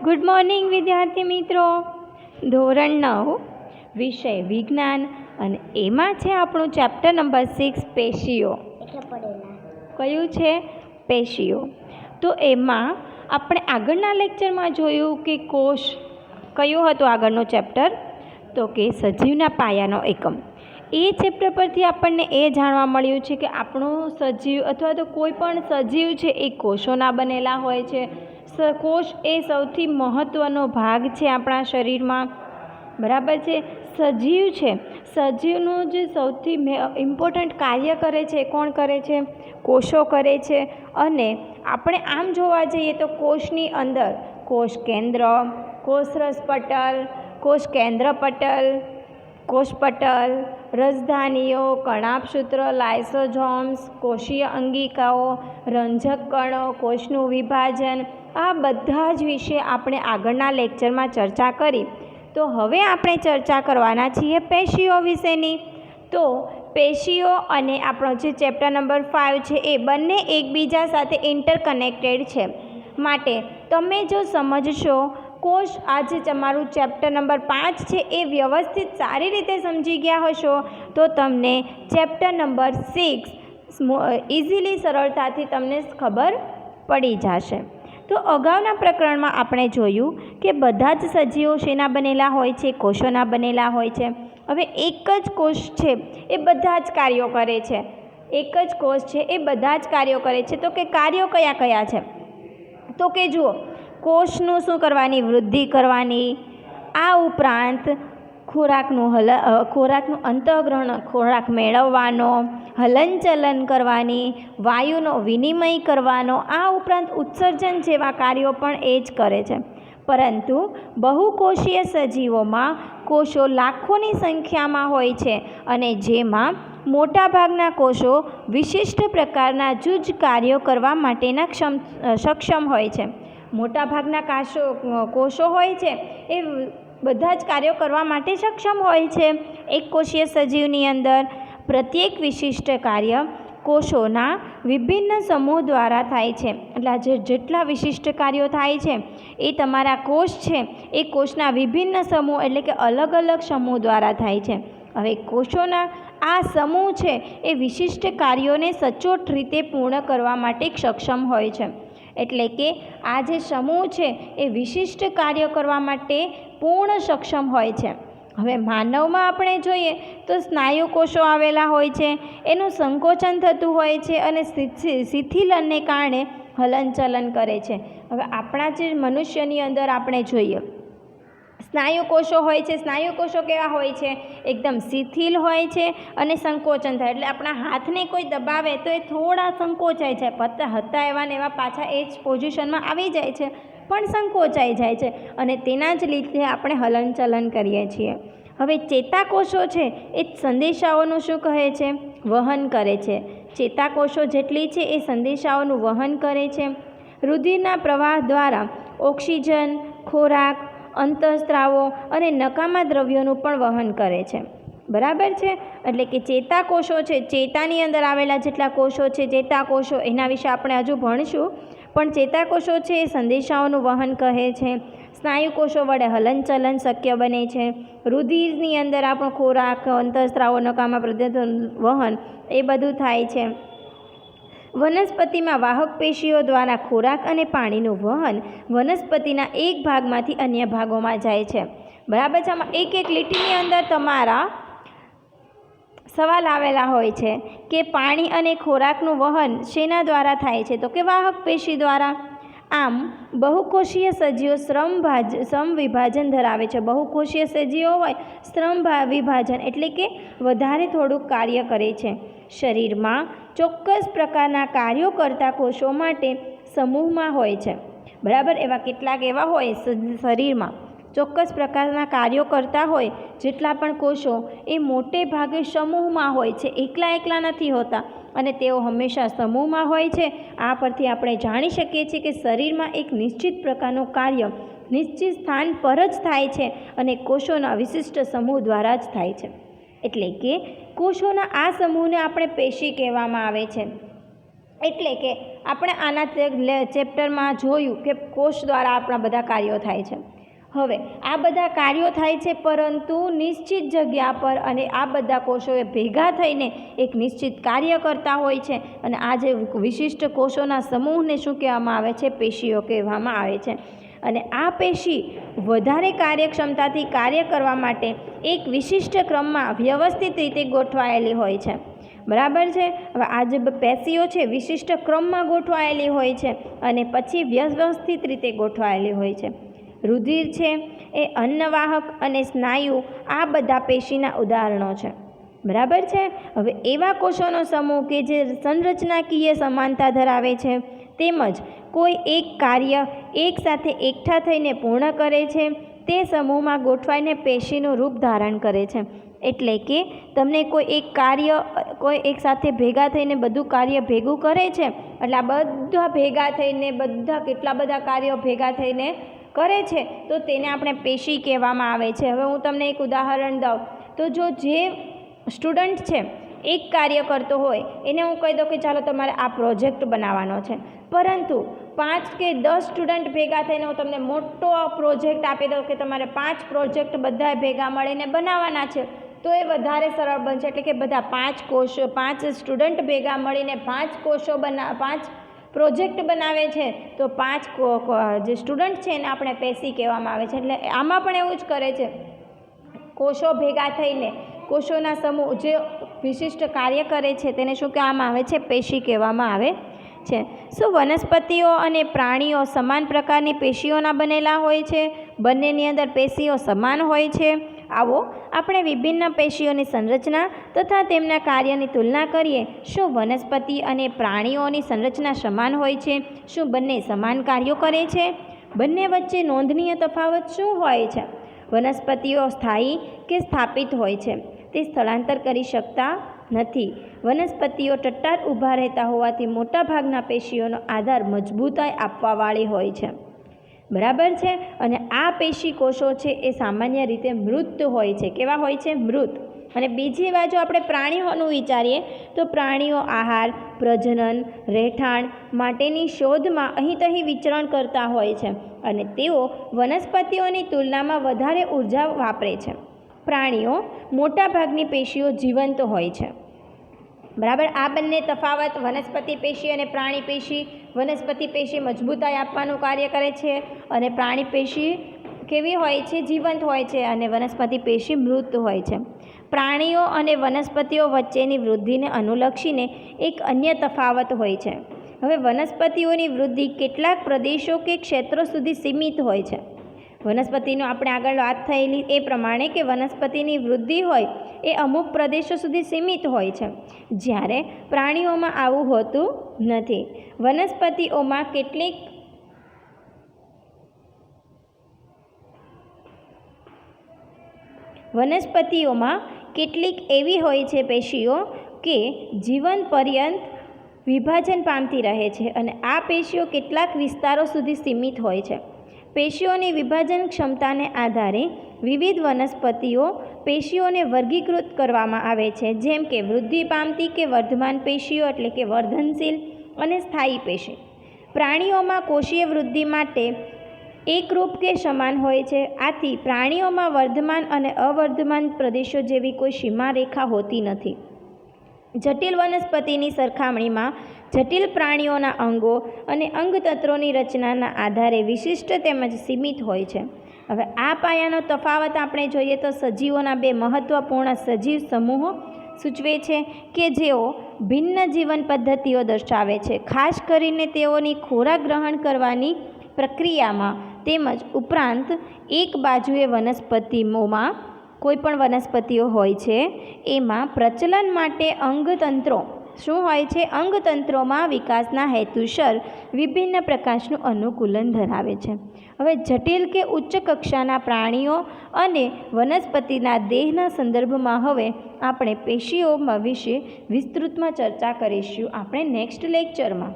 Good morning વિદ્યાર્થી મિત્રો. ધોરણ 9 વિષય વિજ્ઞાન અને એમાં છે આપણું ચેપ્ટર નંબર 6 પેશીઓ. કયું છે? પેશીઓ. તો એમાં આપણે આગળના લેક્ચરમાં જોયું કે કોષ કયું હતું આગળનું ચેપ્ટર, તો કે સજીવના પાયાનો એકમ. એ ચેપ્ટર પરથી આપણને એ જાણવા મળ્યું છે કે આપણું સજીવ અથવા તો કોઈ પણ સજીવ છે એ કોષોના બનેલા હોય છે. કોષ એ સૌથી મહત્ત્વનો ભાગ છે આપણા શરીરમાં, બરાબર છે. સજીવ છે, સજીવનું જે સૌથી ઇમ્પોર્ટન્ટ કાર્ય કરે છે કોણ કરે છે? કોષો કરે છે. અને આપણે આમ જોવા જઈએ તો કોષની અંદર કોષ કેન્દ્ર, કોષરસ પટલ, કોષ કેન્દ્ર પટલ, કોષપટલ, રસધાનીઓ, કણાભસૂત્ર, લાઇસોઝોમ્સ, કોષીય અંગિકાઓ, રંજક કણો, કોષનું વિભાજન, આ બધા જ વિશે આપણે આગળના લેક્ચરમાં ચર્ચા કરી. તો હવે આપણે ચર્ચા કરવાના છીએ પેશીઓ વિશેની. તો પેશીઓ અને આપણો જે ચેપ્ટર નંબર 5 છે એ બંને એકબીજા સાથે ઇન્ટરકનેક્ટેડ છે. માટે તમે જો સમજશો, કોષ આજે તમારું ચેપ્ટર નંબર 5 છે એ વ્યવસ્થિત સારી રીતે સમજી ગયા હશો તો તમને ચેપ્ટર નંબર 6 ઇઝીલી સરળતાથી તમને ખબર પડી જશે. તો અગાઉના પ્રકરણમાં આપણે જોયું કે બધા જ સજીવો શેના બનેલા હોય છે? કોષોના બનેલા હોય છે. હવે એક જ કોષ છે એ બધા જ કાર્યો કરે છે. એક જ કોષ છે એ બધા જ કાર્યો કરે છે. તો કે કાર્યો કયા કયા છે? તો કે જુઓ, કોષનું શું કરવાની? વૃદ્ધિ કરવાની. આ ઉપરાંત ખોરાકનું અંતઃગ્રહણ, ખોરાક મેળવવાનો, હલનચલન કરવાની, વાયુનો વિનિમય કરવાનો, આ ઉપરાંત ઉત્સર્જન જેવા કાર્યો પણ એ જ કરે છે. પરંતુ બહુકોષીય સજીવોમાં કોષો લાખોની સંખ્યામાં હોય છે અને જેમાં મોટાભાગના કોષો વિશિષ્ટ પ્રકારના જુજ કાર્યો કરવા માટેના સક્ષમ હોય છે. મોટાભાગના કોષો હોય છે એ બધા જ કાર્યો કરવા માટે સક્ષમ હોય છે. એક કોષીય સજીવની અંદર પ્રત્યેક વિશિષ્ટ કાર્ય કોષોના વિભિન્ન સમૂહ દ્વારા થાય છે. એટલે જેટલા વિશિષ્ટ કાર્યો થાય છે એ તમારા કોષ છે એ કોષના વિભિન્ન સમૂહ એટલે કે અલગ અલગ સમૂહ દ્વારા થાય છે. હવે કોષોના આ સમૂહ છે એ વિશિષ્ટ કાર્યોને સચોટ રીતે પૂર્ણ કરવા માટે સક્ષમ હોય છે. એટલે કે આ જે સમૂહ છે એ વિશિષ્ટ કાર્ય કરવા માટે પૂર્ણ સક્ષમ હોય છે. હવે માનવમાં આપણે જોઈએ તો સ્નાયુ કોષો આવેલા હોય છે, એનું સંકોચન થતું હોય છે અને શિથિલનને કારણે હલનચલન કરે છે. હવે આપણા જે મનુષ્યની અંદર આપણે જોઈએ સ્નાયુ કોષો હોય છે. સ્નાયુ કોષો કેવા હોય છે? એકદમ શિથિલ હોય છે અને સંકોચન થાય એટલે આપણા હાથને કોઈ દબાવે તો એ થોડા સંકોચાઈ જાય, હતા એવા ને એવા પાછા એ જ પોઝિશનમાં આવી જાય છે પણ સંકોચાઈ જાય છે અને તેના જ લીધે આપણે હલનચલન કરીએ છીએ. હવે ચેતાકોષો છે એ સંદેશાઓનું શું કહે છે? વહન કરે છે. ચેતાકોષો જેટલી છે એ સંદેશાઓનું વહન કરે છે. રુધિરના પ્રવાહ દ્વારા ઓક્સિજન, ખોરાક, અંતઃસ્ત્રાવો અને નકામા દ્રવ્યોનું પણ વહન કરે છે. બરાબર છે. એટલે કે ચેતાકોષો છે, ચેતાની અંદર આવેલા જેટલા કોષો છે ચેતાકોષો, એના વિશે આપણે હજુ ભણીશું. પણ ચેતાકોષો છે એ સંદેશાઓનું વહન કહે છે. સ્નાયુકોષો વડે હલનચલન શક્ય બને છે. રુધિરની અંદર આપણો ખોરાક, અંતઃસ્ત્રાવો, નકામા પદાર્થોનું વહન એ બધું થાય છે. વનસ્પતિમાં વાહક પેશીઓ દ્વારા ખોરાક અને પાણીનું વહન વનસ્પતિના એક ભાગમાંથી અન્ય ભાગોમાં જાય છે. બરાબર છે. આમાં એક એક લીટીની અંદર તમારા સવાલ આવેલા હોય છે કે પાણી અને ખોરાકનું વહન શેના દ્વારા થાય છે? તો કે વાહક પેશી દ્વારા. આમ બહુકોષીય સજીવો શ્રમ વિભાજન ધરાવે છે. બહુકોષીય સજીવો હોય શ્રમ વિભાજન એટલે કે વધારે થોડુંક કાર્ય કરે છે. શરીરમાં ચોક્કસ પ્રકારના કાર્યો કરતા કોષો માટે સમૂહમાં હોય છે. બરાબર. એવા કેટલાક એવા હોય શરીરમાં ચોક્કસ પ્રકારના કાર્યો કરતા હોય જેટલા પણ કોષો એ મોટે ભાગે સમૂહમાં હોય છે, એકલા નથી હોતા અને તેઓ હંમેશા સમૂહમાં હોય છે. આ પરથી આપણે જાણી શકીએ છીએ કે શરીરમાં એક નિશ્ચિત પ્રકારનું કાર્ય નિશ્ચિત સ્થાન પર જ થાય છે અને કોષોના વિશિષ્ટ સમૂહ દ્વારા જ થાય છે. એટલે કે કોષોના આ સમૂહને આપણે પેશી કહેવામાં આવે છે. એટલે કે આપણે આના ચેપ્ટરમાં જોયું કે કોષ દ્વારા આપણા બધા કાર્યો થાય છે. હવે આ બધા કાર્યો થાય છે, પરંતુ નિશ્ચિત જગ્યા પર, અને આ બધા કોષોએ ભેગા થઈને એક નિશ્ચિત કાર્ય કરતા હોય છે. અને આ જે વિશિષ્ટ કોષોના સમૂહને શું કહેવામાં આવે છે? પેશીઓ કહેવામાં આવે છે. અને આ પેશી વધારે કાર્યક્ષમતાથી કાર્ય કરવા માટે એક વિશિષ્ટ ક્રમમાં વ્યવસ્થિત રીતે ગોઠવાયેલી હોય છે. બરાબર છે. હવે આ જે પેશીઓ છે વિશિષ્ટ ક્રમમાં ગોઠવાયેલી હોય છે અને પછી વ્યવસ્થિત રીતે ગોઠવાયેલી હોય છે. રુધિર છે એ અન્નવાહક અને સ્નાયુ આ બધા પેશીના ઉદાહરણો છે. બરાબર છે. હવે એવા કોષોનો સમૂહ કે જે સંરચનાકીય સમાનતા ધરાવે છે તેમજ કોઈ એક કાર્ય એકસાથે એકઠા થઈને પૂર્ણ કરે છે તે સમૂહમાં ગોઠવાઈને પેશીનું રૂપ ધારણ કરે છે. એટલે કે તમને કોઈ એક કાર્ય કોઈ એક સાથે ભેગા થઈને બધું કાર્ય ભેગું કરે છે, એટલે આ બધા ભેગા થઈને કેટલા બધા કાર્યો ભેગા થઈને કરે છે તો તેને આપણે પેશી કહેવામાં આવે છે. હવે હું તમને એક ઉદાહરણ દઉં તો જો જે સ્ટુડન્ટ છે એક કાર્ય કરતો હોય એને હું કહી દઉં કે ચાલો તમારે આ પ્રોજેક્ટ બનાવવાનો છે, પરંતુ 5 કે 10 સ્ટુડન્ટ ભેગા થઈને હું તમને મોટો પ્રોજેક્ટ આપી દઉં કે તમારે 5 પ્રોજેક્ટ બધાએ ભેગા મળીને બનાવવાના છે, તો એ વધારે સરળ બનશે. એટલે કે બધા 5 સ્ટુડન્ટ ભેગા મળીને 5 પ્રોજેક્ટ બનાવે છે તો 5 જે સ્ટુડન્ટ છે એને આપણે પેશી કહેવામાં આવે છે. એટલે આમાં પણ એવું જ કરે છે, કોષો ભેગા થઈને કોષોના સમૂહ જે વિશિષ્ટ કાર્ય કરે છે તેને શું કહેવામાં આવે છે? પેશી કહેવામાં આવે છે. શું વનસ્પતિઓ અને પ્રાણીઓ સમાન પ્રકારની પેશીઓના બનેલા હોય છે? બંનેની અંદર પેશીઓ સમાન હોય છે? આવો આપણે વિભિન્ન પેશીઓની સંરચના તથા તેમના કાર્યની તુલના કરીએ. શું વનસ્પતિ અને પ્રાણીઓની સંરચના સમાન હોય છે? શું બંને સમાન કાર્યો કરે છે? બંને વચ્ચે નોંધનીય તફાવત શું હોય છે? વનસ્પતિઓ સ્થાયી કે સ્થાપિત હોય છે, તે સ્થળાંતર કરી શકતા નથી. વનસ્પતિઓ ટટ્ટાર ઊભા રહેતા હોવાથી મોટાભાગના પેશીઓનો આધાર મજબૂતાઈ આપવાવાળી હોય છે. બરાબર છે. અને આ પેશી કોષો છે એ સામાન્ય રીતે મૃત હોય છે. કેવા હોય છે? મૃત. અને બીજી બાજુ આપણે પ્રાણીઓનું વિચારીએ તો પ્રાણીઓ આહાર, પ્રજનન, રહેઠાણ માટેની શોધમાં અહીં તહીં વિચરણ કરતા હોય છે અને તેઓ વનસ્પતિઓની તુલનામાં વધારે ઉર્જા વાપરે છે. પ્રાણીઓ મોટાભાગની પેશીઓ જીવંત હોય છે. બરાબર. આ બંને તફાવત વનસ્પતિ પેશી અને પ્રાણી પેશી. વનસ્પતિ પેશી મજબૂતાઈ આપવાનું કાર્ય કરે છે અને પ્રાણી પેશી કેવી હોય છે? જીવંત હોય છે. અને વનસ્પતિ પેશી મૃત હોય છે. પ્રાણીઓ અને વનસ્પતિઓ વચ્ચેની વૃદ્ધિને અનુલક્ષીને એક અન્ય તફાવત હોય છે. હવે વનસ્પતિઓની વૃદ્ધિ કેટલાક પ્રદેશો કે ક્ષેત્રો સુધી સીમિત હોય છે. વનસ્પતિનો આપણે આગળ વાત થયેલી એ પ્રમાણે કે વનસ્પતિની વૃદ્ધિ હોય એ અમુક પ્રદેશો સુધી સીમિત હોય છે, જ્યારે પ્રાણીઓમાં આવું હોતું નથી. વનસ્પતિઓમાં કેટલીક એવી હોય છે પેશીઓ કે જીવન પર્યંત વિભાજન પામતી રહે છે અને આ પેશીઓ કેટલાક વિસ્તારો સુધી સીમિત હોય છે. પેશીઓની વિભાજન ક્ષમતાને આધારે વિવિધ વનસ્પતિઓ પેશીઓને વર્ગીકૃત કરવામાં આવે છે, જેમ કે વૃદ્ધિ પામતી કે વર્ધમાન પેશીઓ એટલે કે વર્ધનશીલ અને સ્થાયી પેશી. પ્રાણીઓમાં કોષીય વૃદ્ધિ માટે એકરૂપ કે સમાન હોય છે. આથી પ્રાણીઓમાં વર્ધમાન અને અવર્ધમાન પ્રદેશો જેવી કોઈ સીમારેખા હોતી નથી. જટિલ વનસ્પતિની સરખામણીમાં જટિલ પ્રાણીઓના અંગો અને અંગતંત્રોની રચનાના આધારે વિશિષ્ટ તેમજ સીમિત હોય છે. હવે આ પાયાનો તફાવત આપણે જોઈએ તો સજીવોના 2 મહત્ત્વપૂર્ણ સજીવ સમૂહો સૂચવે છે કે જેઓ ભિન્ન જીવન પદ્ધતિઓ દર્શાવે છે, ખાસ કરીને તેઓની ખોરાક ગ્રહણ કરવાની પ્રક્રિયામાં તેમજ ઉપરાંત એક બાજુએ વનસ્પતિઓમાં કોઈપણ વનસ્પતિઓ હોય છે એમાં પ્રચલન માટે અંગતંત્રો શું હોય છે? અંગતંત્રોમાં વિકાસના હેતુસર વિભિન્ન પ્રકાશનું અનુકૂલન ધરાવે છે. હવે જટિલ કે ઉચ્ચ કક્ષાના પ્રાણીઓ અને વનસ્પતિના દેહના સંદર્ભમાં હવે આપણે પેશીઓમાં વિશે વિસ્તૃતમાં ચર્ચા કરીશું આપણે નેક્સ્ટ લેક્ચરમાં.